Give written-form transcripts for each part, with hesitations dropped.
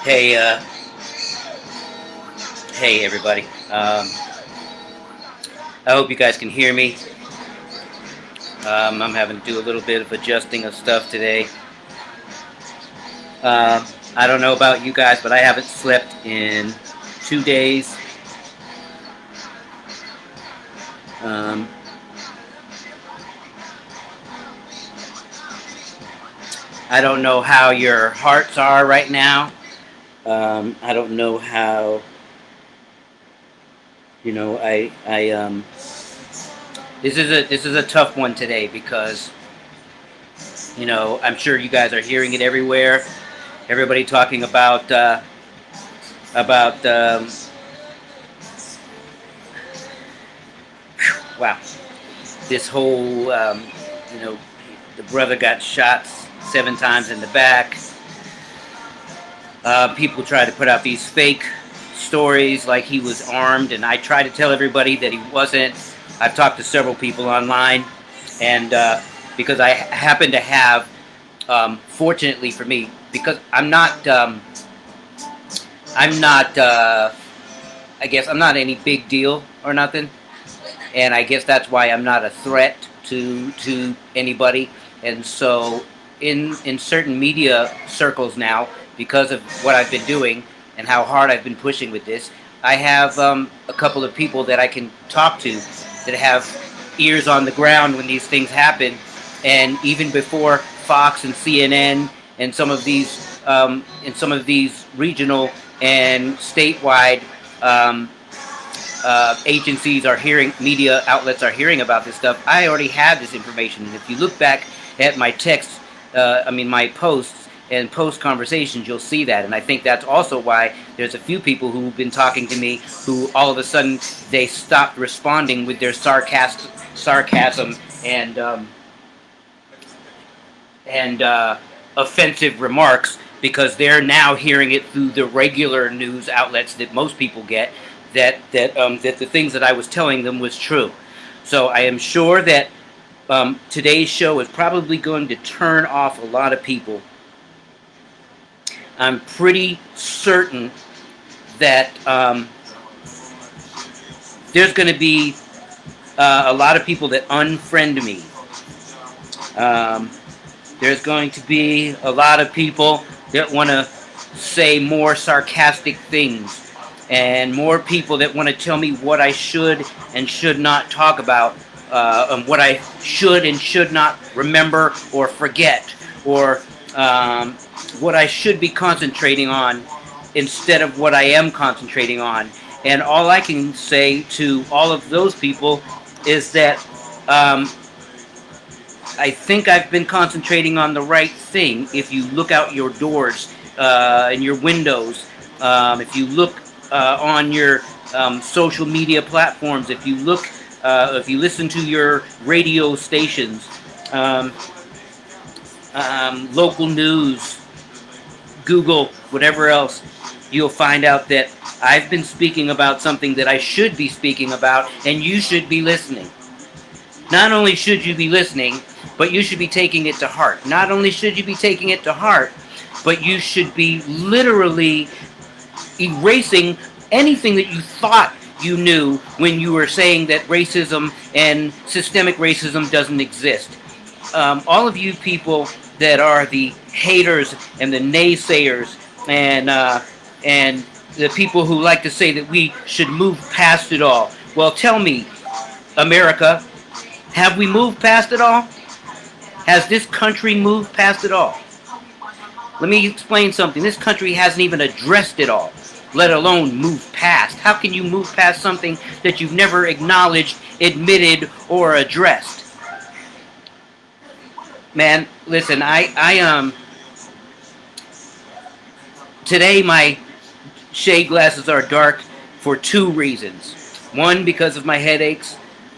Hey, hey everybody. I hope you guys can hear me. I'm having to do a little bit of adjusting of stuff today. I don't know about you guys, but I haven't slept in 2 days. Um, I don't know how your hearts are right now. I don't know how. This is a tough one today because I'm sure you guys are hearing it everywhere. Everybody talking about wow, this whole the brother got shot 7 times in the back. People try to put out these fake stories like he was armed, and I try to tell everybody that he wasn't. I've talked to several people online, and because I happen to have, fortunately for me, because I'm not, I guess I'm not any big deal or nothing, and I guess that's why I'm not a threat to anybody. And so, in certain media circles now, because of what I've been doing and how hard I've been pushing with this, I have a couple of people that I can talk to that have ears on the ground when these things happen, and even before Fox and CNN and some of these regional and statewide agencies are hearing, media outlets are hearing about this stuff. I already have this information, and if you look back at my texts, my posts and post conversations, you'll see that. And I think that's also why there's a few people who've been talking to me who all of a sudden they stopped responding with their sarcasm and offensive remarks, because they're now hearing it through the regular news outlets that most people get, that the things that I was telling them was true. So I am sure that today's show is probably going to turn off a lot of people. I'm pretty certain that there's going to be a lot of people that unfriend me. There's going to be a lot of people that want to say more sarcastic things, and more people that want to tell me what I should and should not talk about, and what I should and should not remember or forget, or what I should be concentrating on instead of what I am concentrating on. And all I can say to all of those people is that I think I've been concentrating on the right thing. If you look out your doors and your windows, if you look on your social media platforms, if you listen to your radio stations, local news, Google, whatever else, you'll find out that I've been speaking about something that I should be speaking about, and you should be listening. Not only should you be listening, but you should be taking it to heart. Not only should you be taking it to heart, but you should be literally erasing anything that you thought you knew when you were saying that racism and systemic racism doesn't exist. All of you people that are the haters and the naysayers and the people who like to say that we should move past it all. Well, tell me, America, have we moved past it all? Has this country moved past it all? Let me explain something. This country hasn't even addressed it all, let alone move past. How can you move past something that you've never acknowledged, admitted, or addressed? Man, listen, today my shade glasses are dark for 2 reasons. One, because of my headaches,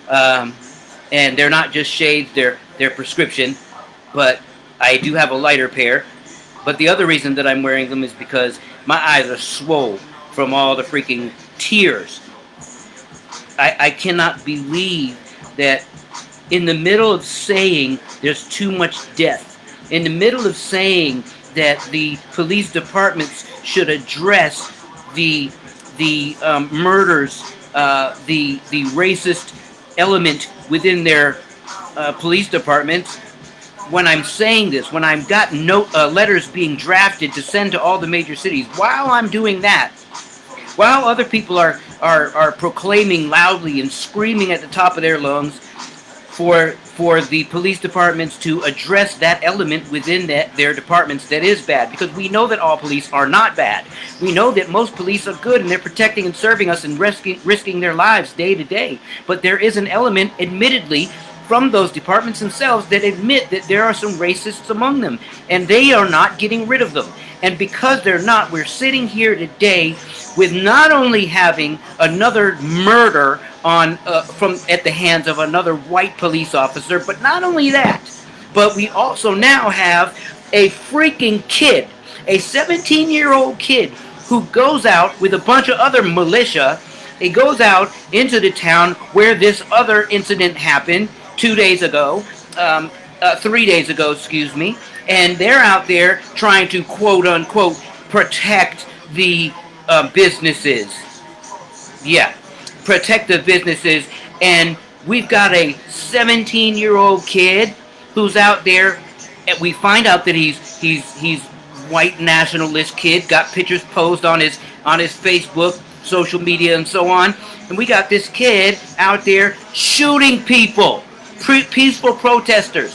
and they're not just shades, they're prescription, but I do have a lighter pair. But the other reason that I'm wearing them is because my eyes are swole from all the freaking tears. I cannot believe that in the middle of saying there's too much death, in the middle of saying that the police departments should address the murders, the racist element within their police departments. When I'm saying this, when I've got letters being drafted to send to all the major cities, while I'm doing that, while other people are proclaiming loudly and screaming at the top of their lungs for the police departments to address that element within their departments that is bad, because we know that all police are not bad. We know that most police are good and they're protecting and serving us and risking their lives day to day. But there is an element, admittedly, from those departments themselves that admit that there are some racists among them, and they are not getting rid of them. And because they're not, we're sitting here today with not only having another murder from at the hands of another white police officer, but not only that, but we also now have a freaking kid, a 17-year-old kid who goes out with a bunch of other militia. He goes out into the town where this other incident happened 2 days ago, 3 days ago, excuse me, and they're out there trying to quote unquote protect the businesses. Yeah, protect the businesses, and we've got a 17-year-old kid who's out there, and we find out that he's white nationalist kid, got pictures posed on his Facebook, social media, and so on, and we got this kid out there shooting people. Peaceful protesters,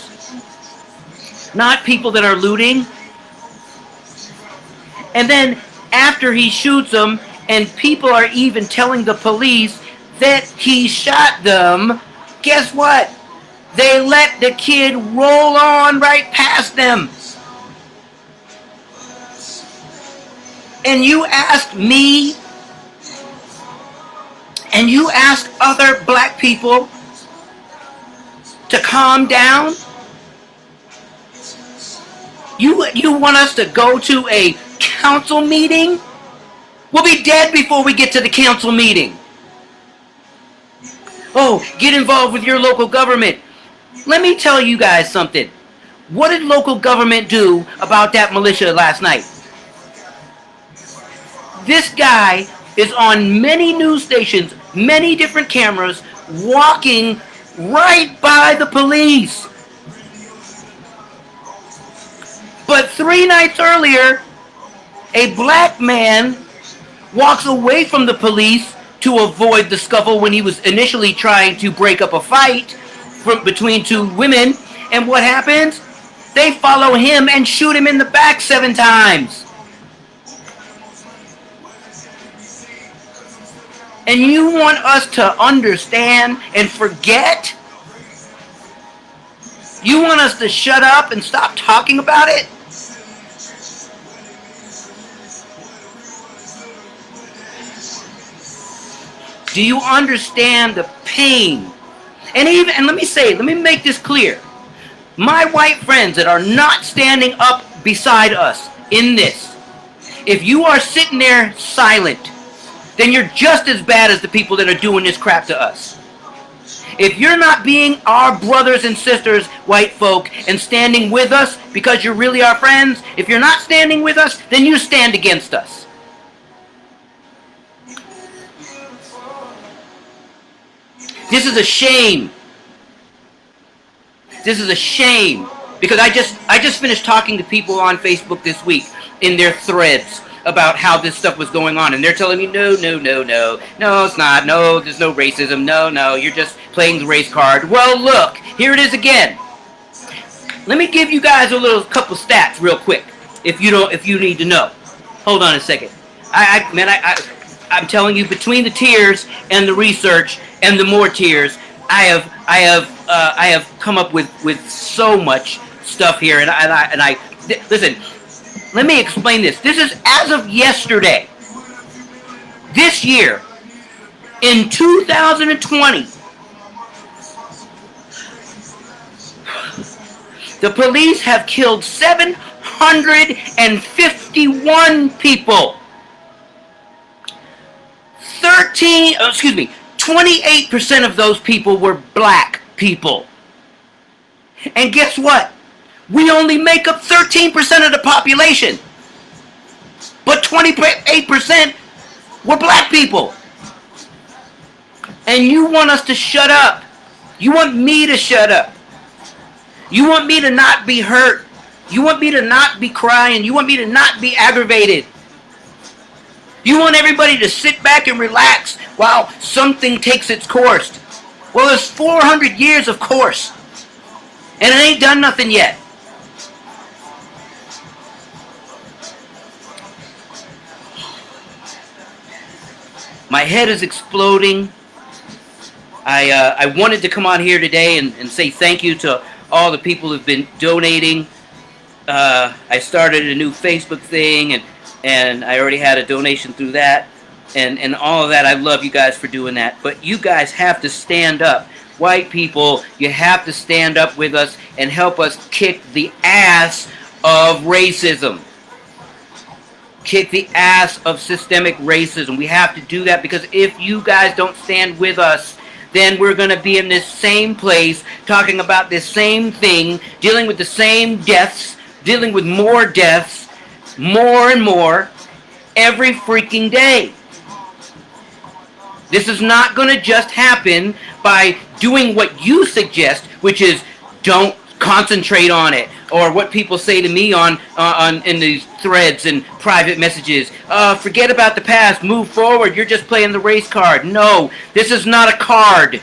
not people that are looting. And then after he shoots them, and people are even telling the police that he shot them, guess what? They let the kid roll on right past them. And you ask me, and you ask other black people to calm down? You want us to go to a council meeting? We'll be dead before we get to the council meeting. Oh, get involved with your local government. Let me tell you guys something. What did local government do about that militia last night? This guy is on many news stations, many different cameras, walking right by the police. But 3 nights earlier, a black man walks away from the police to avoid the scuffle when he was initially trying to break up a fight between 2 women. And what happens? They follow him and shoot him in the back 7 times. And you want us to understand and forget? You want us to shut up and stop talking about it? Do you understand the pain? And let me make this clear. My white friends that are not standing up beside us in this, if you are sitting there silent, then you're just as bad as the people that are doing this crap to us. If you're not being our brothers and sisters, white folk, and standing with us because you're really our friends, if you're not standing with us, then you stand against us. This is a shame. This is a shame. Because I just finished talking to people on Facebook this week in their threads about how this stuff was going on, and they're telling me, no, it's not, no, there's no racism, no, you're just playing the race card. Well, look, here it is again. Let me give you guys a couple stats real quick, if you need to know. Hold on a second. I'm telling you, between the tears and the research and the more tears, I have come up with so much stuff here, and I listen. Let me explain this. This is as of yesterday. This year, in 2020, the police have killed 751 people. 28% of those people were black people. And guess what? We only make up 13% of the population. But 28% were black people. And you want us to shut up. You want me to shut up. You want me to not be hurt. You want me to not be crying. You want me to not be aggravated. You want everybody to sit back and relax while something takes its course. Well, there's 400 years of course. And it ain't done nothing yet. My head is exploding. I wanted to come on here today and say thank you to all the people who've been donating. I started a new Facebook thing, and I already had a donation through that. And all of that, I love you guys for doing that. But you guys have to stand up. White people, you have to stand up with us and help us kick the ass of racism. Kick the ass of systemic racism. We have to do that, because if you guys don't stand with us, then we're going to be in this same place talking about this same thing, dealing with the same deaths, dealing with more deaths, more and more, every freaking day. This is not going to just happen by doing what you suggest, which is don't concentrate on it, or what people say to me on in these threads and private messages. Forget about the past, move forward, you're just playing the race card. No, this is not a card.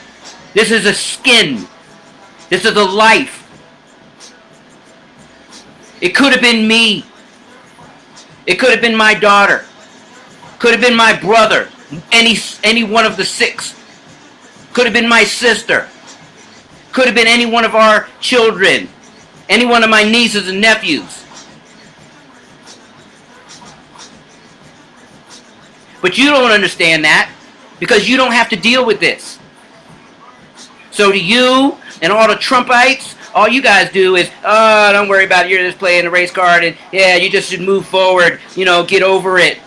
This is a skin. This is a life. It could have been me. It could have been my daughter. Could have been my brother. Any one of the 6. Could have been my sister. Could have been any one of our children. Any one of my nieces and nephews. But you don't understand that, because you don't have to deal with this. So to you and all the Trumpites, all you guys do is, oh, don't worry about it, you're just playing the race card, and yeah, you just should move forward, get over it.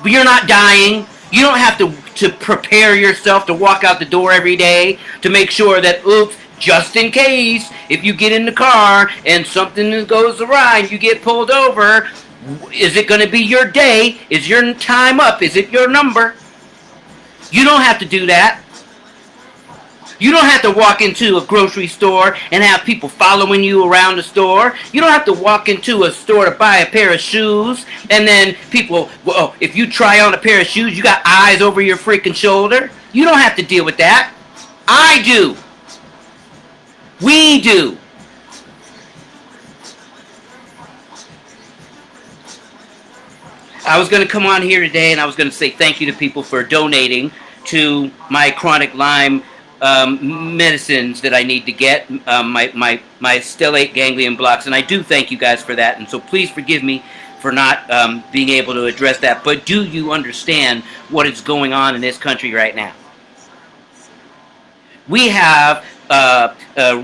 But you're not dying. You don't have to prepare yourself to walk out the door every day to make sure that, oops, just in case, if you get in the car and something goes awry and you get pulled over, is it going to be your day? Is your time up? Is it your number? You don't have to do that. You don't have to walk into a grocery store and have people following you around the store. You don't have to walk into a store to buy a pair of shoes and then people, well, if you try on a pair of shoes, you got eyes over your freaking shoulder. You don't have to deal with that. I do. We do. I was going to come on here today and I was going to say thank you to people for donating to my chronic Lyme medicines that I need to get, my stellate ganglion blocks, and I do thank you guys for that, and so please forgive me for not being able to address that. But do you understand what is going on in this country right now? We have a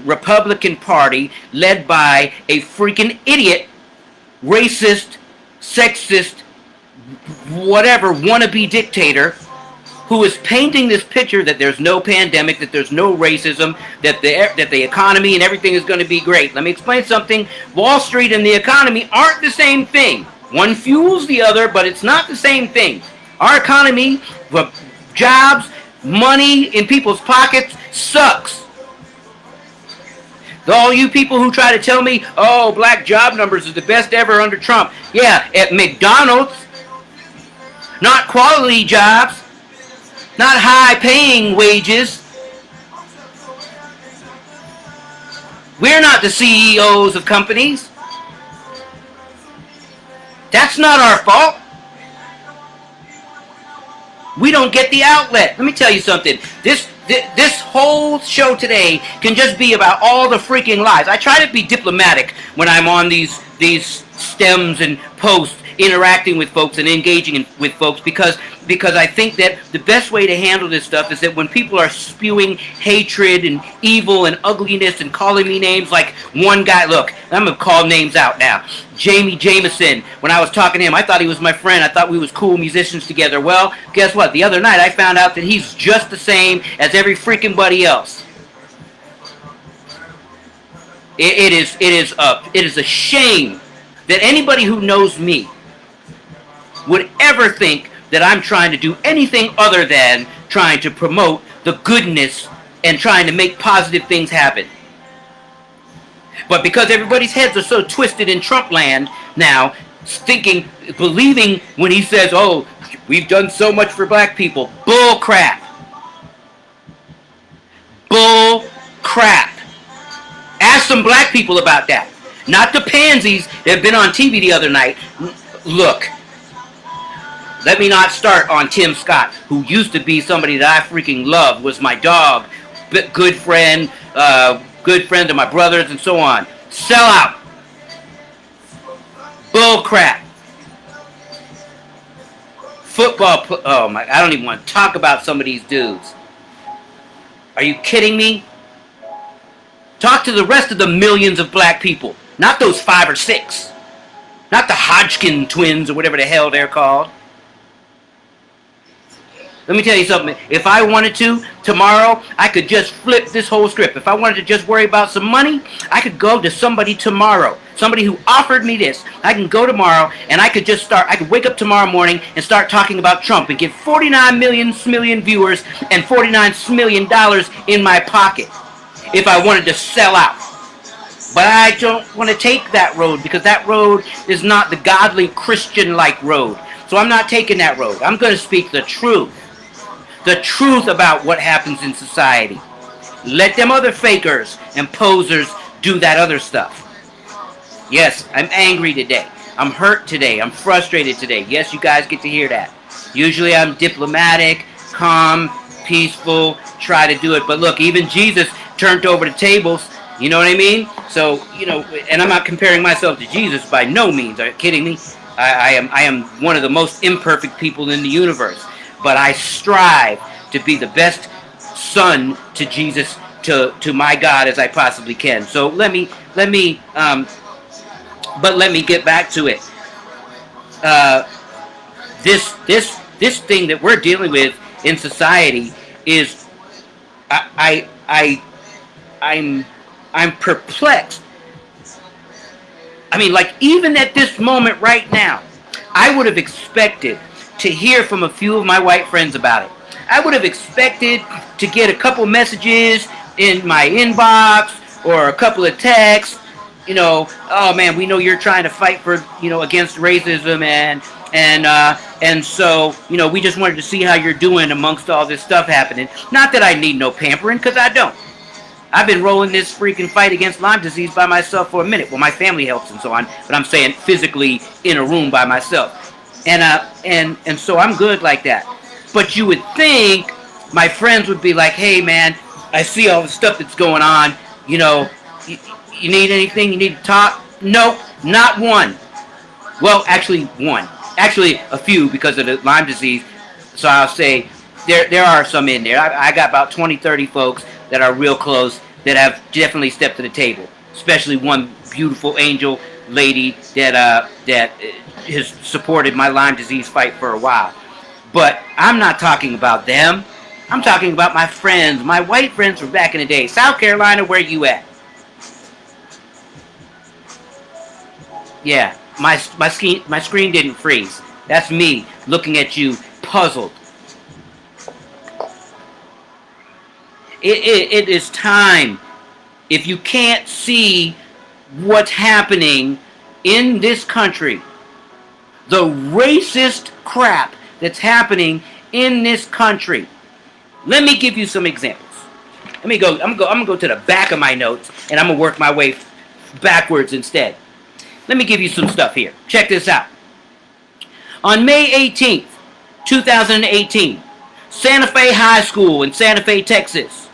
Republican Party led by a freaking idiot, racist, sexist, whatever, wannabe dictator, who is painting this picture that there's no pandemic, that there's no racism, that the economy and everything is going to be great. Let me explain something. Wall Street and the economy aren't the same thing. One fuels the other, but it's not the same thing. Our economy, jobs, money in people's pockets sucks. All you people who try to tell me, oh, black job numbers is the best ever under Trump. Yeah, at McDonald's, not quality jobs. Not high-paying wages. We're not the CEOs of companies. That's not our fault. We don't get the outlet. Let me tell you something. This whole show today can just be about all the freaking lies. I try to be diplomatic when I'm on these stems and posts, interacting with folks and engaging with folks, because I think that the best way to handle this stuff is that when people are spewing hatred and evil and ugliness and calling me names, like one guy, look, I'm going to call names out now. Jamie Jameson, when I was talking to him, I thought he was my friend. I thought we was cool musicians together. Well, guess what? The other night I found out that he's just the same as every freaking buddy else. It is a shame that anybody who knows me would ever think that I'm trying to do anything other than trying to promote the goodness and trying to make positive things happen. But because everybody's heads are so twisted in Trump land now, thinking, believing when he says, oh, we've done so much for black people. Bull crap. Bull crap. Ask some black people about that. Not the pansies that have been on TV the other night. Look, let me not start on Tim Scott, who used to be somebody that I freaking loved, was my dog, good friend of my brothers, and so on. Sell out. Bull crap. Football. Oh my! I don't even want to talk about some of these dudes. Are you kidding me? Talk to the rest of the millions of black people, not those 5 or 6, not the Hodgkin twins or whatever the hell they're called. Let me tell you something. If I wanted to, tomorrow, I could just flip this whole script. If I wanted to just worry about some money, I could go to somebody tomorrow. Somebody who offered me this. I can go tomorrow and I could wake up tomorrow morning and start talking about Trump and get 49 million viewers and $49 million in my pocket if I wanted to sell out. But I don't want to take that road because that road is not the godly Christian-like road. So I'm not taking that road. I'm going to speak the truth. The truth about what happens in society. Let them other fakers and posers do that other stuff. Yes, I'm angry today. I'm hurt today. I'm frustrated today. Yes, you guys get to hear that. Usually I'm diplomatic, calm, peaceful, try to do it. But look, even Jesus turned over the tables. You know what I mean? So, and I'm not comparing myself to Jesus by no means. Are you kidding me? I am one of the most imperfect people in the universe. But I strive to be the best son to Jesus, to my God as I possibly can. So let me get back to it. This thing that we're dealing with in society is, I'm perplexed. I mean, like, even at this moment right now, I would have expected to hear from a few of my white friends about it. I would have expected to get a couple messages in my inbox or a couple of texts, oh man, we know you're trying to fight for, against racism and so, we just wanted to see how you're doing amongst all this stuff happening. Not that I need no pampering, because I don't. I've been rolling this freaking fight against Lyme disease by myself for a minute. Well, my family helps and so on, but I'm saying physically in a room by myself. And so I'm good like that. But you would think my friends would be like, hey man, I see all the stuff that's going on. You need anything? You need to talk? Nope, not one. Well, actually one. Actually a few because of the Lyme disease. So I'll say there are some in there. I got about 20, 30 folks that are real close that have definitely stepped to the table. Especially one beautiful angel lady that has supported my Lyme disease fight for a while. But I'm not talking about them. I'm talking about my friends, my white friends from back in the day. South Carolina, where you at? Yeah, my screen didn't freeze. That's me looking at you, puzzled. It is time. If you can't see what's happening in this country, the racist crap that's happening in this country. Let me give you some examples. I'm gonna go to the back of my notes and I'm gonna work my way backwards instead. Let me give you some stuff here. Check this out. On May 18th, 2018, Santa Fe High School in Santa Fe, Texas.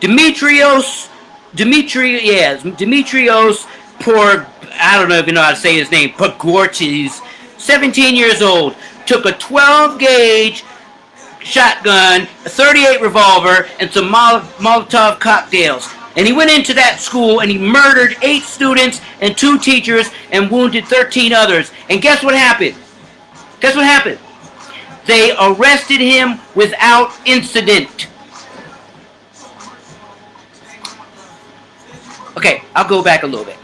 Demetrios, I don't even know how to say his name, Pagortis, 17 years old, took a 12-gauge shotgun, a .38 revolver, and some Molotov cocktails. And he went into that school and he murdered 8 students and 2 teachers and wounded 13 others. And guess what happened? Guess what happened? They arrested him without incident. Okay, I'll go back a little bit.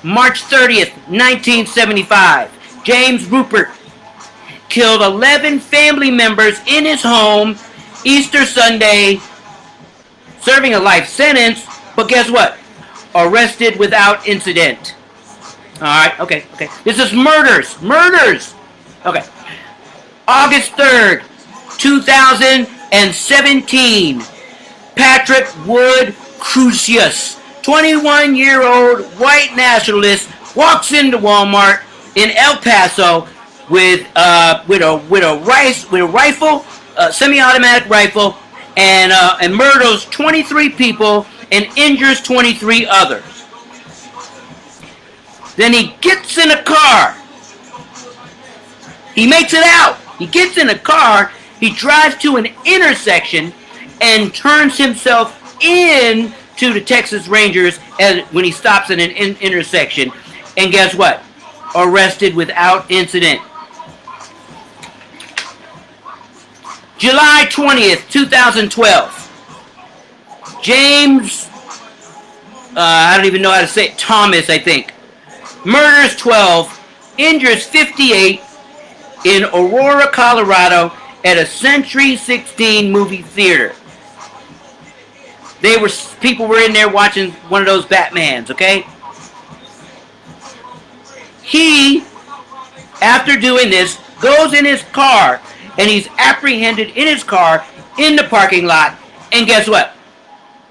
March 30th, 1975, James Rupert killed 11 family members in his home Easter Sunday, serving a life sentence, but guess what? Arrested without incident. Alright, okay. This is murders. Okay. August 3rd, 2017. Patrick Wood Crucius, 21-year-old white nationalist, walks into Walmart in El Paso with a rifle, semi-automatic rifle, and murders 23 people and injures 23 others. Then he gets in a car. He makes it out. He gets in a car. He drives to an intersection and turns himself in to the Texas Rangers when he stops at an intersection. And guess what? Arrested without incident. July 20th, 2012. James, I don't even know how to say it, Thomas, I think. Murders 12, injures 58 in Aurora, Colorado at a Century 16 movie theater. People were in there watching one of those Batmans, okay? He, after doing this, goes in his car and he's apprehended in his car in the parking lot, and guess what?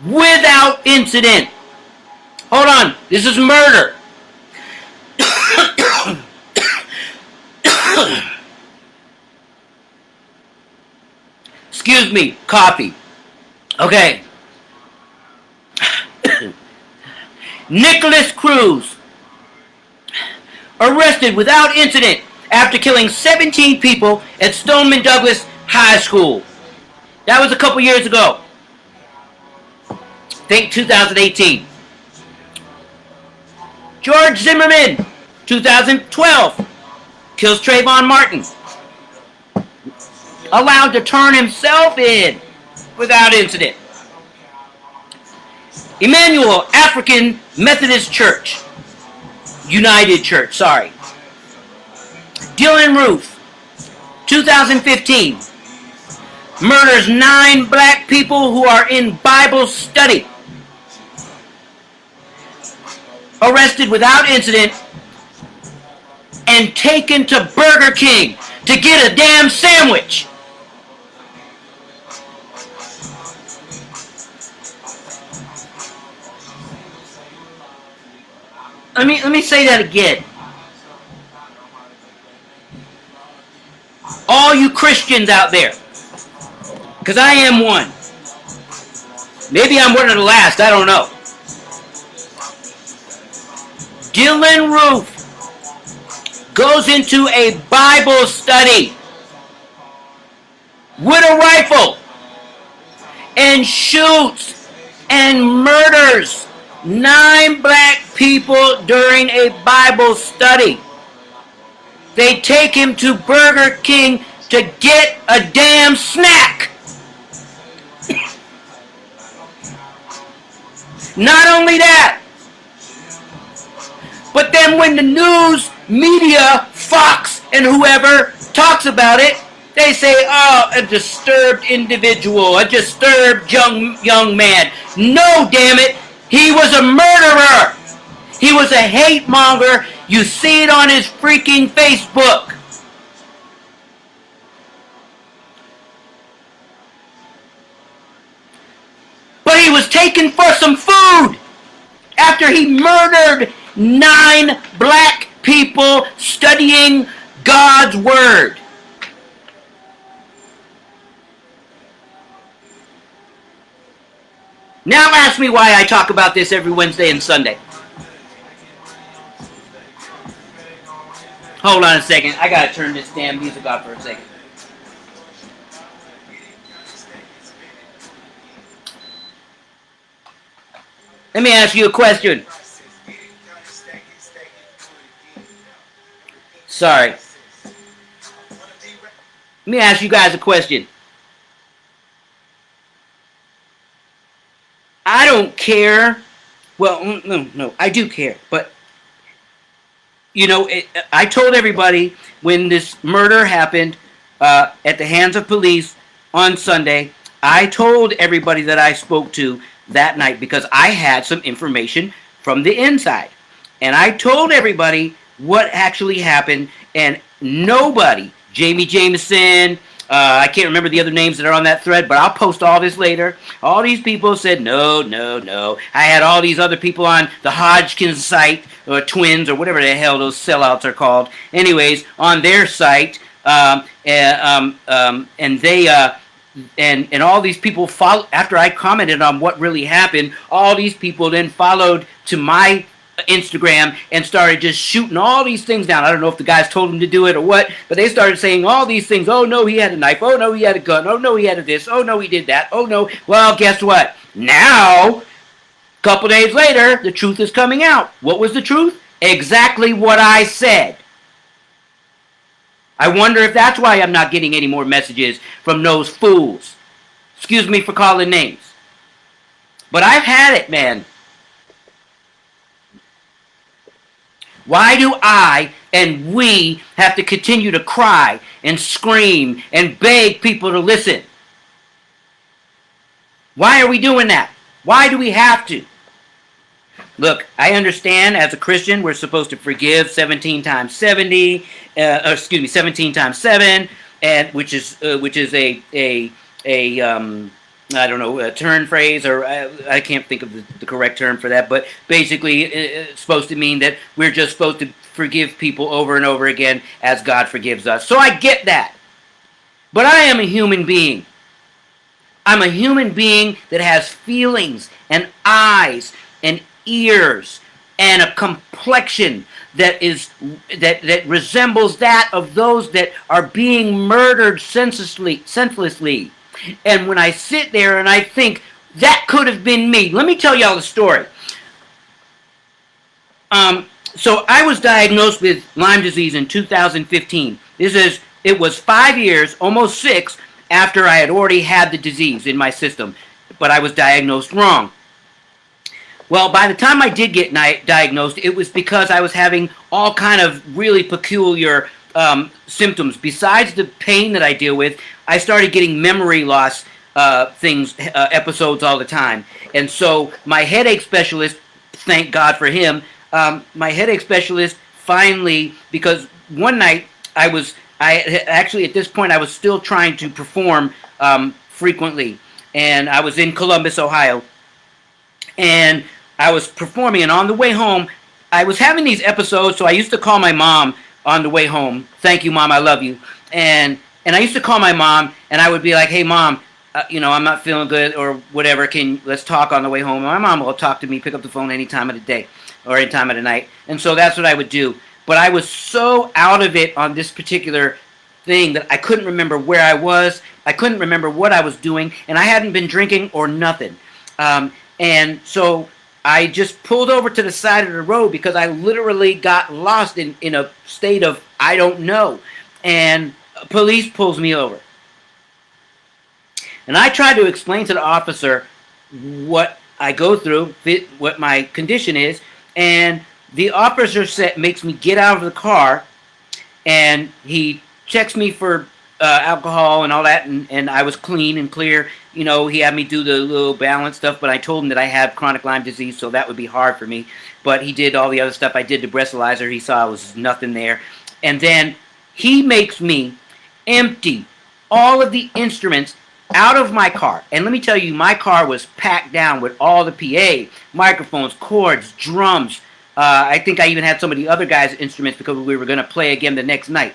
Without incident. Hold on, this is murder. Excuse me, coffee. Okay. Nicholas Cruz, arrested without incident after killing 17 people at Stoneman Douglas High School. That was a couple years ago. Think 2018. George Zimmerman, 2012, kills Trayvon Martin. Allowed to turn himself in without incident. Emmanuel African Methodist Church. United Church, sorry. Dylan Roof, 2015, murders 9 black people who are in Bible study. Arrested without incident and taken to Burger King to get a damn sandwich. Let me say that again. All you Christians out there, because I am one. Maybe I'm one of the last, I don't know. Dylan Roof goes into a Bible study with a rifle and shoots and murders 9 black people during a Bible study. They take him to Burger King to get a damn snack. Not only that, but then when the news, media, Fox, and whoever talks about it, they say, oh, a disturbed individual, a disturbed young man. No, damn it. He was a murderer. He was a hate monger. You see it on his freaking Facebook. But he was taken for some food after he murdered 9 black people studying God's Word. Now ask me why I talk about this every Wednesday and Sunday. Hold on a second. I gotta turn this damn music off for a second. Let me ask you a question. Sorry. Let me ask you guys a question. I don't care Well, no, I do care, but I told everybody when this murder happened at the hands of police on Sunday. I told everybody that I spoke to that night because I had some information from the inside, and I told everybody what actually happened, and nobody, Jamie Jameson, I can't remember the other names that are on that thread, but I'll post all this later. All these people said, no, no, no. I had all these other people on the Hodgkins site, or Twins, or whatever the hell those sellouts are called. Anyways, on their site, and they, and all these people follow, after I commented on what really happened, all these people then followed to my Instagram and started just shooting all these things down. I don't know if the guys told them to do it or what, but they started saying all these things. Oh no, he had a knife. Oh no, he had a gun. Oh no, he had a this. Oh no, he did that. Oh no. Well, guess what? Now, a couple days later, the truth is coming out. What was the truth? Exactly what I said. I wonder if that's why I'm not getting any more messages from those fools. Excuse me for calling names. But I've had it, man. Why do I and we have to continue to cry and scream and beg people to listen? Why are we doing that? Why do we have to? Look, I understand as a Christian we're supposed to forgive 17 times 70, 17 times 7, and which is a I don't know, a turn phrase, or I can't think of the correct term for that, but basically it's supposed to mean that we're just supposed to forgive people over and over again as God forgives us. So I get that. But I am a human being. I'm a human being that has feelings and eyes and ears and a complexion that resembles that of those that are being murdered senselessly. And when I sit there and I think, that could have been me. Let me tell y'all the story. So I was diagnosed with Lyme disease in 2015. It was 5 years, almost 6, after I had already had the disease in my system. But I was diagnosed wrong. Well, by the time I did get diagnosed, it was because I was having all kind of really peculiar symptoms. Besides the pain that I deal with, I started getting memory loss episodes all the time. And so my headache specialist, thank God for him, my headache specialist finally, because one night actually at this point I was still trying to perform frequently, and I was in Columbus, Ohio, and I was performing, and on the way home I was having these episodes. So I used to call my mom on the way home. Thank you, Mom, I love you. And I used to call my mom, and I would be like, hey, Mom, I'm not feeling good or whatever. Let's talk on the way home. My mom will talk to me, pick up the phone any time of the day or any time of the night. And so that's what I would do. But I was so out of it on this particular thing that I couldn't remember where I was. I couldn't remember what I was doing, and I hadn't been drinking or nothing. And so I just pulled over to the side of the road because I literally got lost in a state of I don't know. And police pulls me over. And I tried to explain to the officer what I go through, what my condition is, and the officer makes me get out of the car, and he checks me for alcohol and all that, and I was clean and clear. He had me do the little balance stuff, but I told him that I had chronic Lyme disease, so that would be hard for me. But he did all the other stuff. I did the breathalyzer. He saw was nothing there. And then he makes me empty all of the instruments out of my car. And let me tell you, my car was packed down with all the PA, microphones, cords, drums. I think I even had some of the other guys' instruments because we were going to play again the next night.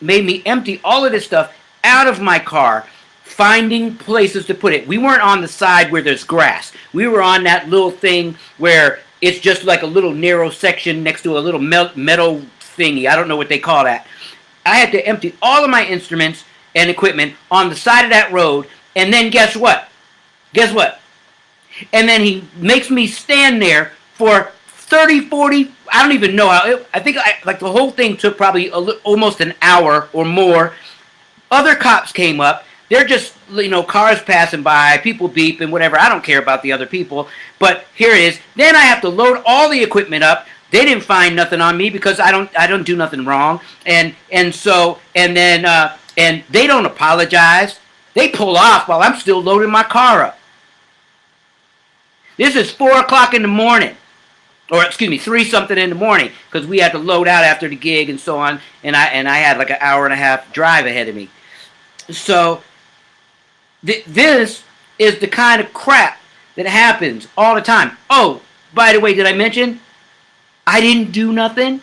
Made me empty all of this stuff out of my car, finding places to put it. We weren't on the side where there's grass. We were on that little thing where it's just like a little narrow section next to a little metal thingy. I don't know what they call that. I had to empty all of my instruments and equipment on the side of that road, and then guess what? Guess what? And then he makes me stand there for 30, 40, I don't even know how. I think the whole thing took probably almost an hour or more. Other cops came up. They're just, cars passing by, people beeping, whatever. I don't care about the other people. But here it is. Then I have to load all the equipment up. They didn't find nothing on me because I don't do nothing wrong. And they don't apologize. They pull off while I'm still loading my car up. This is 4 o'clock in the morning. Or excuse me, 3 something in the morning, because we had to load out after the gig and so on, and I had like an hour and a half drive ahead of me. So this is the kind of crap that happens all the time. Oh, by the way, did I mention I didn't do nothing?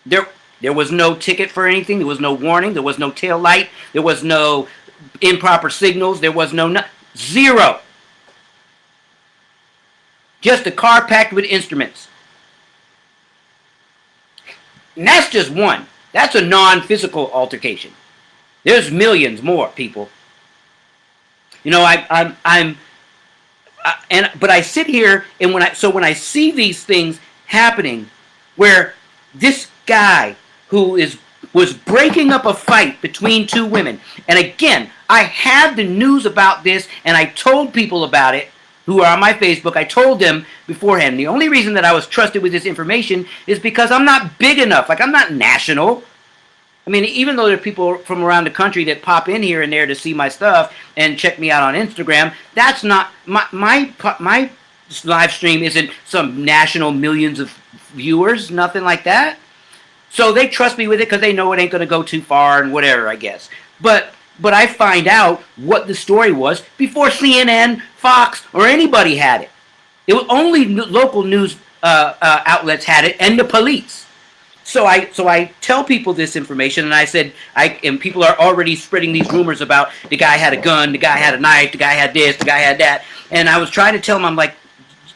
There was no ticket for anything. There was no warning. There was no tail light. There was no improper signals. There was zero. Just a car packed with instruments. And that's just one. That's a non-physical altercation. There's millions more, people. But I sit here, and when I see these things happening, where this guy who was breaking up a fight between 2 women, and again, I had the news about this, and I told people about it who are on my Facebook. I told them beforehand. The only reason that I was trusted with this information is because I'm not big enough. Like, I'm not national. I mean, even though there are people from around the country that pop in here and there to see my stuff and check me out on Instagram, that's not my live stream isn't some national millions of viewers, nothing like that. So they trust me with it because they know it ain't going to go too far and whatever, I guess. But I find out what the story was before CNN, Fox, or anybody had it. It was only local news outlets had it, and the police. So I tell people this information, and I said, and people are already spreading these rumors about the guy had a gun, the guy had a knife, the guy had this, the guy had that. And I was trying to tell them, I'm like,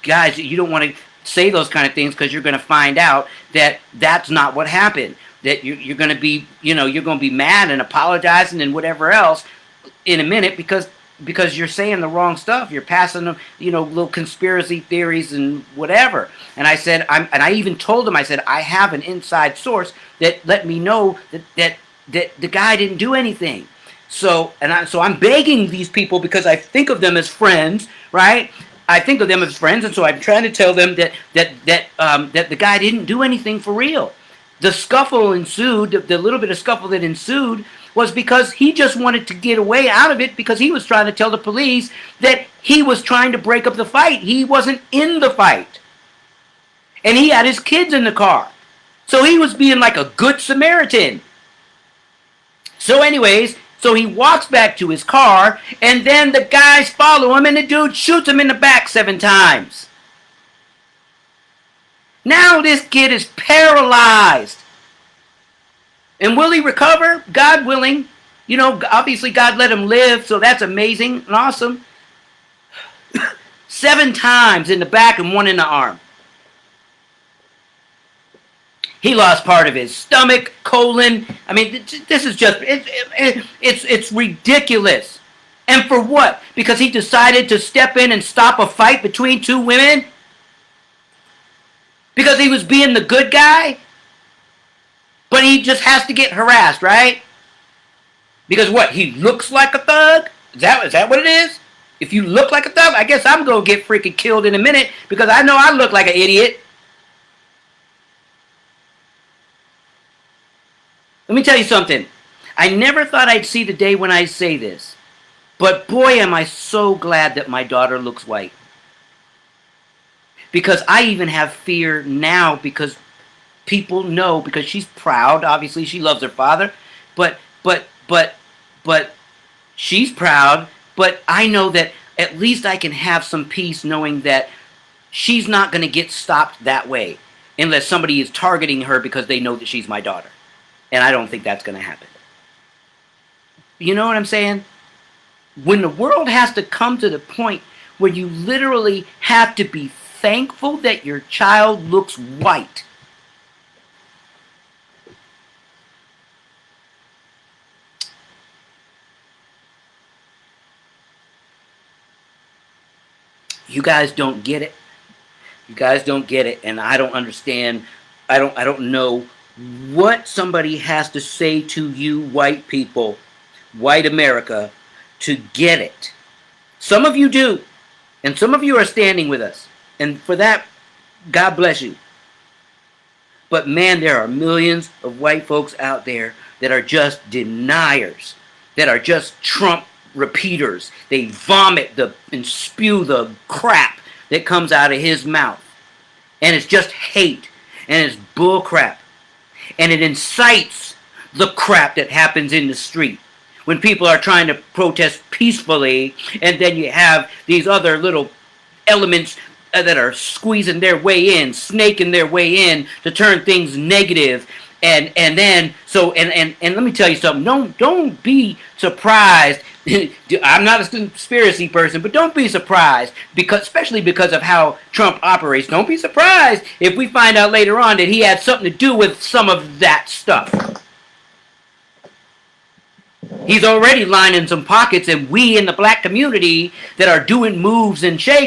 guys, you don't want to say those kind of things because you're going to find out that that's not what happened. That you're going to be, you're going to be mad and apologizing and whatever else in a minute because you're saying the wrong stuff. You're passing them, little conspiracy theories and whatever. And I said, and I even told him, I said, I have an inside source that let me know that the guy didn't do anything. So I'm begging these people because I think of them as friends, right? I think of them as friends, and so I'm trying to tell them that the guy didn't do anything for real. The scuffle ensued, the little bit of scuffle that ensued was because he just wanted to get away out of it because he was trying to tell the police that he was trying to break up the fight. He wasn't in the fight. And he had his kids in the car. So he was being like a good Samaritan. So anyways, so he walks back to his car, and then the guys follow him, and the dude shoots him in the back 7 times. Now this kid is paralyzed. And will he recover? God willing. Obviously God let him live, so that's amazing and awesome. 7 times in the back and 1 in the arm. He lost part of his stomach, colon. I mean, this is just, it's ridiculous. And for what? Because he decided to step in and stop a fight between 2 women? Because he was being the good guy? But he just has to get harassed, right? Because what? He looks like a thug? Is that what it is? If you look like a thug, I guess I'm going to get freaking killed in a minute because I know I look like an idiot. Let me tell you something. I never thought I'd see the day when I say this. But boy, am I so glad that my daughter looks white. Because I even have fear now because people know, because she's proud. Obviously, she loves her father. But she's proud. But I know that at least I can have some peace knowing that she's not going to get stopped that way. Unless somebody is targeting her because they know that she's my daughter. And I don't think that's going to happen. You know what I'm saying? When the world has to come to the point where you literally have to be thankful that your child looks white. You guys don't get it. You guys don't get it, and I don't understand. I don't know what somebody has to say to you white people white America to get it. Some of you do, and some of you are standing with us. And for that, God bless you. But man, there are millions of white folks out there that are just deniers, that are just Trump repeaters. They vomit and spew the crap that comes out of his mouth. And it's just hate. And it's bull crap. And it incites the crap that happens in the street when people are trying to protest peacefully, and then you have these other little elements that are squeezing their way in, snaking their way in to turn things negative. And let me tell you something. Don't be surprised. I'm not a conspiracy person, but don't be surprised, especially because of how Trump operates. Don't be surprised if we find out later on that he had something to do with some of that stuff. He's already lining some pockets, and we in the black community that are doing moves and shakes